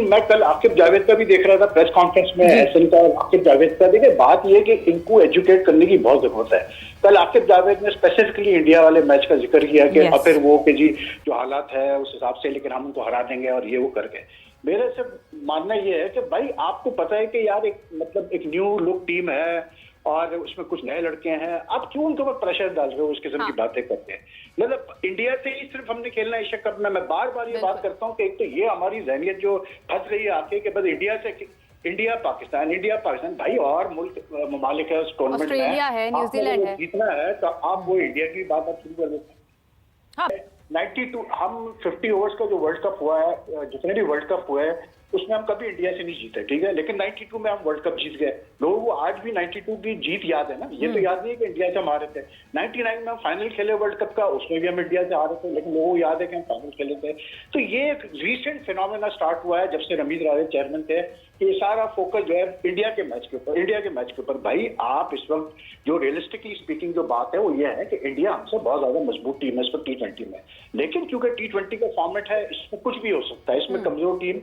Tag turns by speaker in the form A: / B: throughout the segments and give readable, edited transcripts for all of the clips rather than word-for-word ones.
A: मैं कल आकिब जावेद का भी देख रहा था प्रेस कॉन्फ्रेंस में, एहसन का और आकिब जावेद का। देखिए बात यह कि इनको एजुकेट करने की बहुत जरूरत है। कल आकिब जावेद ने स्पेसिफिकली इंडिया वाले मैच का जिक्र किया कि और फिर वो कि जी जो हालात है उस हिसाब से, लेकिन हम उनको हरा देंगे और ये वो करके। मेरे से मानना ये है कि भाई आपको पता है कि यार एक मतलब एक न्यू लुक टीम है और उसमें कुछ नए लड़के हैं, आप क्यों उनके ऊपर प्रेशर डाल रहे हो, उस किस्म की बातें करते हैं। मतलब इंडिया से ही सिर्फ हमने खेलना एशिया कप में। मैं बार बार ये बात करता हूँ कि एक तो ये हमारी जहनियत जो फंस रही है आके कि बस इंडिया पाकिस्तान भाई और मुल्क ममालिक है उस टूर्नामेंट में,
B: ऑस्ट्रेलिया है, न्यूजीलैंड है,
A: जीतना है तो आप वो इंडिया की बात आप शुरू कर देते हैं। 92 हम 50 ओवर्स का जो वर्ल्ड कप हुआ है, जितने भी वर्ल्ड कप हुए हैं उसमें हम कभी इंडिया से नहीं जीते, ठीक है, लेकिन 92 में हम वर्ल्ड कप जीत गए। लोगों को आज भी 92 की जीत याद है ना, ये तो याद नहीं है कि इंडिया से हम हारे थे। 99 में हम फाइनल खेले वर्ल्ड कप का, उसमें भी हम इंडिया से हारे थे, लेकिन लोगों को याद है कि हम फाइनल खेले थे। तो ये एक रीसेंट फिनोमेना स्टार्ट हुआ है जब से रमीज राजे चेयरमैन थे कि ये सारा फोकस जो है इंडिया के मैच के ऊपर। भाई आप इस वक्त जो रियलिस्टिकली स्पीकिंग जो बात है वो ये है कि इंडिया हमसे बहुत ज्यादा मजबूत टीम है इस वक्त T20 में, लेकिन क्योंकि T20 का फॉर्मेट है इसमें कुछ भी हो सकता है, इसमें कमजोर टीम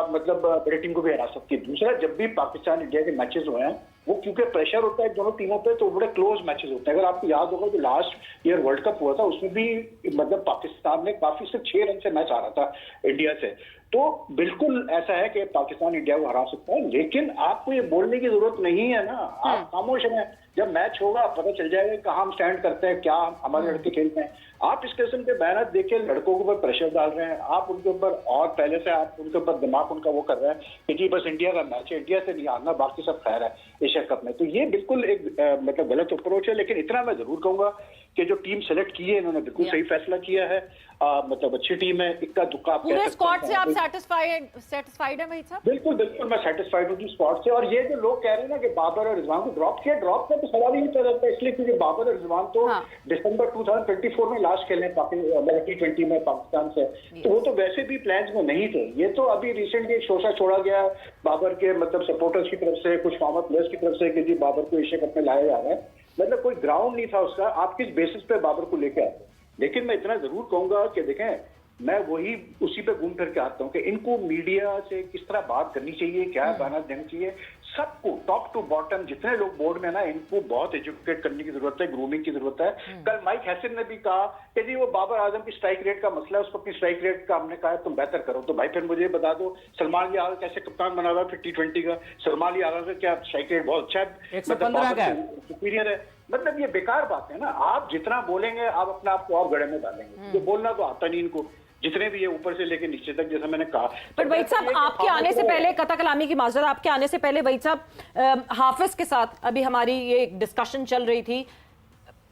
A: मतलब बड़ी टीम को भी हरा सकती है। दूसरा, जब भी पाकिस्तान इंडिया के मैचेस हुए हैं वो क्योंकि प्रेशर होता है दोनों टीमों पे तो बड़े क्लोज मैचेस होते हैं। अगर आपको याद होगा जो लास्ट ईयर वर्ल्ड कप हुआ था उसमें भी मतलब पाकिस्तान ने काफी सिर्फ 6 रन से मैच हारा था इंडिया से। तो बिल्कुल ऐसा है कि पाकिस्तान इंडिया को हरा सकता है, लेकिन आपको ये बोलने की जरूरत नहीं है ना, आप खामोश हैं। जब मैच होगा पता चल जाएगा कहाँ हम स्टैंड करते हैं, क्या हमारे लड़के खेलते हैं। आप इस किस्म के बयान देखिए, लड़कों के ऊपर प्रेशर डाल रहे हैं आप उनके ऊपर, और पहले से आप उनके ऊपर दिमाग उनका वो कर रहे हैं कि जी बस इंडिया का मैच है, इंडिया से नहीं हारना, बाकी सब खैर है एशिया कप में। तो ये बिल्कुल एक मतलब गलत अप्रोच है। लेकिन इतना मैं जरूर कहूंगा कि जो टीम सेलेक्ट की है इन्होंने बिल्कुल सही फैसला किया है, मतलब अच्छी टीम है, इक्का दुक्का
B: पूरे स्क्वाड से आप सेटिस्फाइड है भाई साहब?
A: बिल्कुल मैं सेटिस्फाइड हूँ स्क्वाड से। और ये जो लोग कह रहे हैं ना कि बाबर और रिजवान को ड्रॉप का तो सवाल ही नहीं पैदा होता, इसलिए क्योंकि बाबर और रिजवान तो दिसंबर 2024 में लास्ट खेलने T20 में पाकिस्तान से, तो वो तो वैसे भी प्लान्स में नहीं थे। ये तो अभी रिसेंटली एक शोषा छोड़ा गया बाबर के मतलब सपोर्टर्स की तरफ से, कुछ फॉर्मर प्लेयर्स की तरफ से कि जी बाबर को एशिया कप में लाया जा रहा है, मतलब कोई ग्राउंड नहीं था उसका, आप किस बेसिस पे बाबर को लेके आते। लेकिन मैं इतना जरूर कहूंगा कि देखें, मैं वही उसी पे घूम फिर के आता हूँ कि इनको मीडिया से किस तरह बात करनी चाहिए, क्या बयान देना चाहिए, सबको टॉप टू बॉटम जितने लोग बोर्ड में ना, इनको बहुत एजुकेट करने की जरूरत है, ग्रूमिंग की जरूरत है। कल माइक हैसन ने भी कहा कि जी वो बाबर आजम की स्ट्राइक रेट का मसला है, उसको अपनी स्ट्राइक रेट का हमने कहा तुम बेहतर करो। तो भाई फिर मुझे बता दो सलमान अली आगा कैसे कप्तान बना हुआ फिर T20 का, सलमान अली आगा का क्या स्ट्राइक रेट बहुत अच्छा है, मतलब सुपीरियर है। मतलब ये बेकार बात है ना, आप जितना बोलेंगे आप अपने आप को और गड़े में डालेंगे। तो बोलना तो आता नहीं इनको, जितने भी है ऊपर से लेके नीचे तक, जैसा मैंने कहा।
B: पर वहीद साहब आपके आने से पहले, कथा कलामी की माजरत, आपके आने से पहले वहीद साहब हाफिज के साथ अभी हमारी ये डिस्कशन चल रही थी,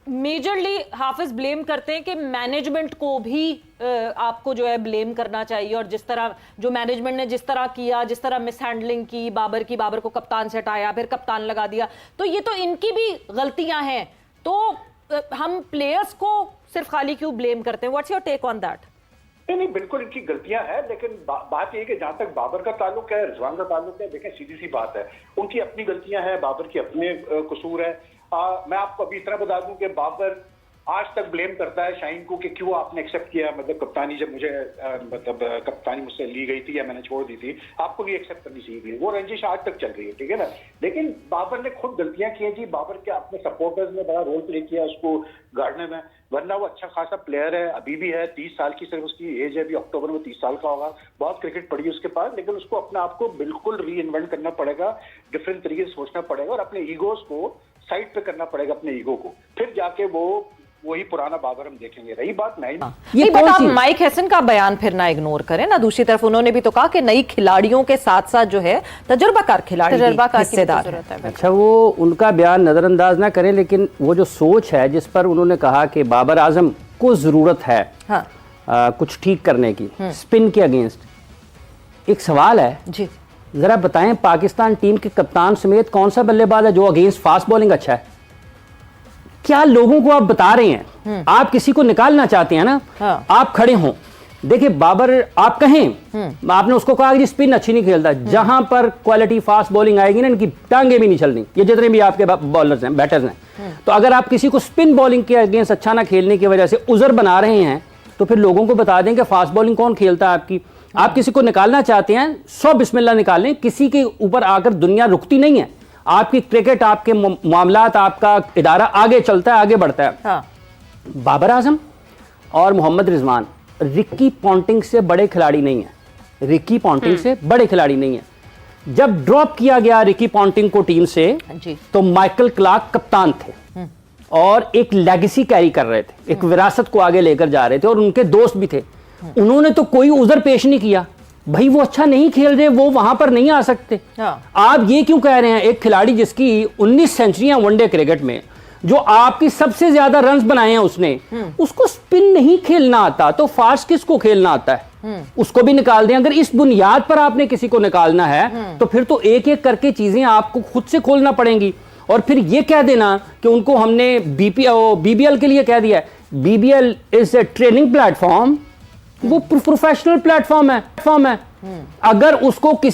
B: मेजरली हाफिज ब्लेम करते हैं कि मैनेजमेंट को भी आपको जो है ब्लेम करना चाहिए, और जिस तरह जो मैनेजमेंट ने जिस तरह किया, जिस तरह मिसहैंडलिंग की बाबर को कप्तान से हटाया, फिर कप्तान लगा दिया, तो ये तो इनकी भी गलतियां हैं। तो हम प्लेयर्स को सिर्फ खाली क्यों ब्लेम करते हैं? What's your take on that?
A: नहीं बिल्कुल इनकी गलतियां हैं, लेकिन बात यह कि जहां तक बाबर का ताल्लुक है, रिजवान का ताल्लुक है, देखें सीधी सी बात है, उनकी अपनी गलतियां हैं, बाबर की अपने कसूर है। मैं आपको अभी इतना बता दूं कि बाबर आज तक ब्लेम करता है शाहीन को कि क्यों आपने एक्सेप्ट किया, मतलब कप्तानी जब मुझे मतलब कप्तानी मुझसे ली गई थी या मैंने छोड़ दी थी, आपको भी एक्सेप्ट करनी चाहिए थी। वो रंजिश आज तक चल रही है, ठीक है ना। लेकिन बाबर ने खुद गलतियां की हैं जी, बाबर के अपने सपोर्टर्स ने बड़ा रोल प्ले किया उसको गाड़ने में, वरना वो अच्छा खासा प्लेयर है, अभी भी है, 30 साल की सिर्फ उसकी एज है, अभी अक्टूबर में 30 साल का होगा, बहुत क्रिकेट पड़ी है उसके पास, लेकिन उसको अपने आप को बिल्कुल री इन्वेंट करना पड़ेगा, डिफरेंट तरीके से सोचना पड़ेगा और अपने ईगोज को साइड पे करना पड़ेगा, अपने ईगो को, फिर जाके वो वही पुराना बाबर हम देखेंगे। रही बात नहीं,
B: ये बट आप माइक हैसन का बयान फिर ना इग्नोर करें ना। दूसरी तरफ उन्होंने भी तो कहा कि नई खिलाड़ियों के साथ साथ जो है तजुर्बाकार खिलाड़ी हिस्सेदार है।
C: अच्छा, वो उनका बयान नजरअंदाज ना करें, लेकिन वो जो सोच है जिस पर उन्होंने कहा कि बाबर आजम को जरूरत है कुछ ठीक करने की स्पिन के अगेंस्ट, एक सवाल है जी, जरा बताएं पाकिस्तान टीम के कप्तान समेत कौन सा बल्लेबाज है जो अगेंस्ट फास्ट बॉलिंग अच्छा है? क्या लोगों को आप बता रहे हैं? आप किसी को निकालना चाहते हैं ना, आप खड़े हों। देखिए बाबर, आप कहें आपने उसको कहा कि स्पिन अच्छी नहीं खेलता, जहां पर क्वालिटी फास्ट बॉलिंग आएगी ना, इनकी टांगे भी नहीं चलनी, ये जितने भी आपके बॉलर्स हैं, बैटर्स हैं। तो अगर आप किसी को स्पिन बॉलिंग के अगेंस्ट अच्छा ना खेलने की वजह से उजर बना रहे हैं, तो फिर लोगों को बता दें कि फास्ट बॉलिंग कौन खेलता है आपकी। आप किसी को निकालना चाहते हैं 100 बिस्मिल्लाह निकालें, किसी के ऊपर आकर दुनिया रुकती नहीं है। आपकी क्रिकेट, आपके मामलात, आपका इदारा आगे चलता है, आगे बढ़ता है।
B: हाँ।
C: बाबर आजम और मोहम्मद रिजवान रिकी पॉन्टिंग से बड़े खिलाड़ी नहीं है, रिकी पॉन्टिंग से बड़े खिलाड़ी नहीं है। जब ड्रॉप किया गया रिकी पॉन्टिंग को टीम से
B: जी।
C: तो माइकल क्लार्क कप्तान थे और एक लेगेसी कैरी कर रहे थे, एक विरासत को आगे लेकर जा रहे थे और उनके दोस्त भी थे। उन्होंने तो कोई उज़र पेश नहीं किया, भाई वो अच्छा नहीं खेल रहे, वो वहां पर नहीं आ सकते।
B: हाँ।
C: आप ये क्यों कह रहे हैं एक खिलाड़ी जिसकी 19 सेंचुरियां वनडे क्रिकेट में, जो आपकी सबसे ज्यादा रन्स बनाए हैं उसने, उसको स्पिन नहीं खेलना आता, तो फास्ट किसको खेलना आता है? उसको भी निकाल दें। अगर इस बुनियाद पर आपने किसी को निकालना है तो फिर तो एक एक करके चीजें आपको खुद से खोलना पड़ेंगी। और फिर ये कह देना कि उनको हमने बीबीएल के लिए कह दिया है, BBL is a training platform, वो प्रोफेशनल प्लेटफॉर्म है। अगर उसको किसी